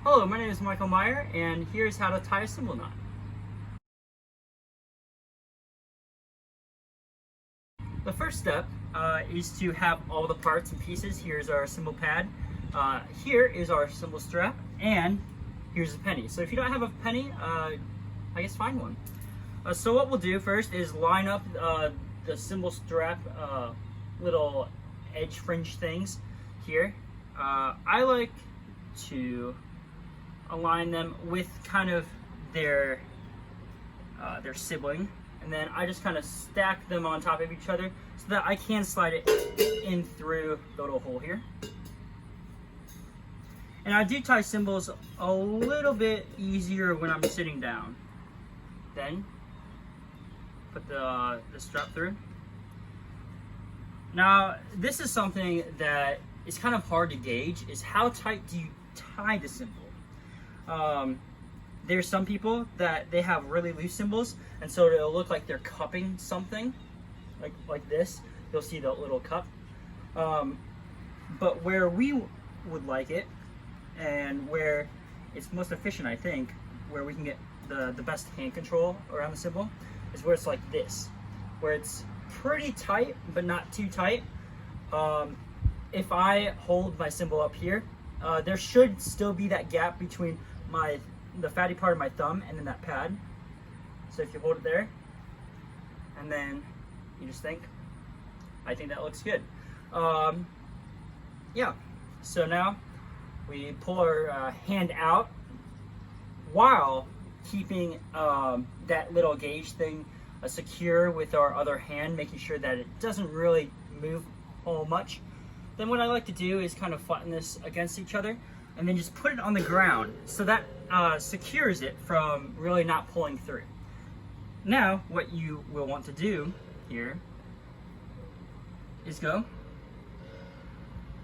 Hello, my name is Michael Meyer, and here's how to tie a cymbal knot. The first step is to have all the parts and pieces. Here's our cymbal pad, here is our cymbal strap, and here's a penny. So if you don't have a penny, I guess find one. So what we'll do first is line up the cymbal strap little edge fringe things here. I like to align them with kind of their sibling, and then I just kind of stack them on top of each other so that I can slide it in through the little hole here. And I do tie cymbals a little bit easier when I'm sitting down. Then put the strap through. Now this is something that is kind of hard to gauge, is how tight do you tie the cymbal. There's some people that they have really loose cymbals, and so it'll look like they're cupping something, like this. You'll see the little cup. But where we would like it, and where it's most efficient, I think, where we can get the best hand control around the cymbal, is where it's like this, where it's pretty tight, but not too tight. If I hold my cymbal up here, there should still be that gap between the fatty part of my thumb and then that pad. So if you hold it there, and then you just think, I think that looks good. Yeah, so now we pull our hand out while keeping that little gauge thing secure with our other hand, making sure that it doesn't really move all much. Then what I like to do is kind of flatten this against each other and then just put it on the ground, so that secures it from really not pulling through. Now what you will want to do here is go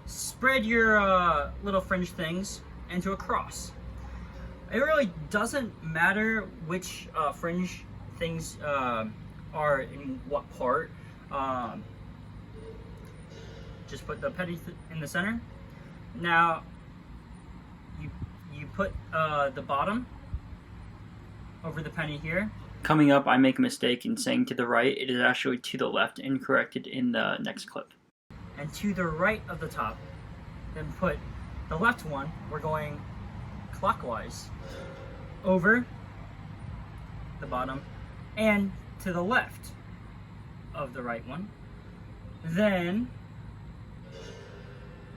spread your little fringe things into a cross. It really doesn't matter which fringe things are in what part. Just put the penny in the center. Now you put the bottom over the penny here. Coming up, I make a mistake in saying to the right. It is actually to the left, and corrected in the next clip. And to the right of the top, then put the left one. We're going clockwise over the bottom, and to the left of the right one. Then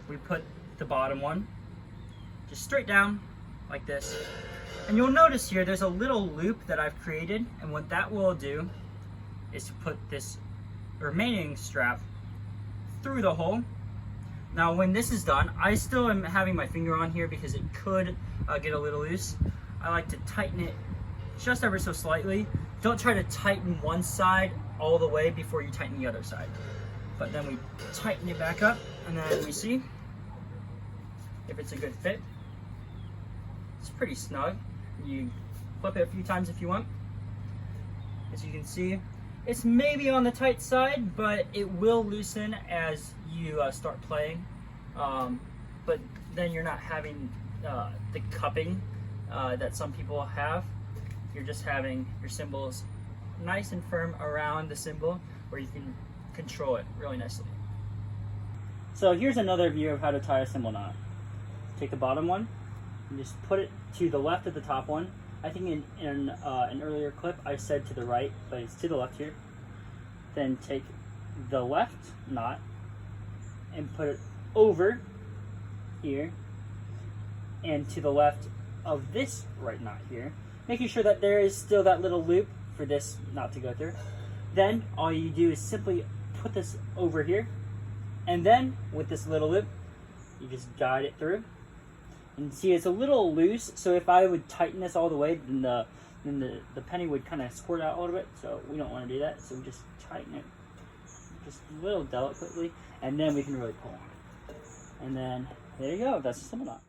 we put the bottom one just straight down like this. And you'll notice here there's a little loop that I've created, and what that will do is to put this remaining strap through the hole. Now when this is done, I still am having my finger on here because it could get a little loose. I like to tighten it just ever so slightly. Don't try to tighten one side all the way before you tighten the other side. But then we tighten it back up, and then we see if it's a good fit. It's pretty snug. You flip it a few times if you want. As you can see, it's maybe on the tight side, but it will loosen as you start playing. But then you're not having the cupping that some people have. You're just having your cymbals nice and firm around the cymbal, where you can control it really nicely. So here's another view of how to tie a cymbal knot. Take the bottom one and just put it to the left of the top one. I think in an earlier clip I said to the right, but it's to the left here. Then take the left knot and put it over here and to the left of this right knot here, making sure that there is still that little loop for this knot to go through. Then all you do is simply put this over here, and then with this little loop you just guide it through. And see, it's a little loose, so if I would tighten this all the way, then the penny would kind of squirt out a little bit, so we don't want to do that. So we just tighten it just a little delicately, and then we can really pull on it. And then there you go, that's a cymbal knot.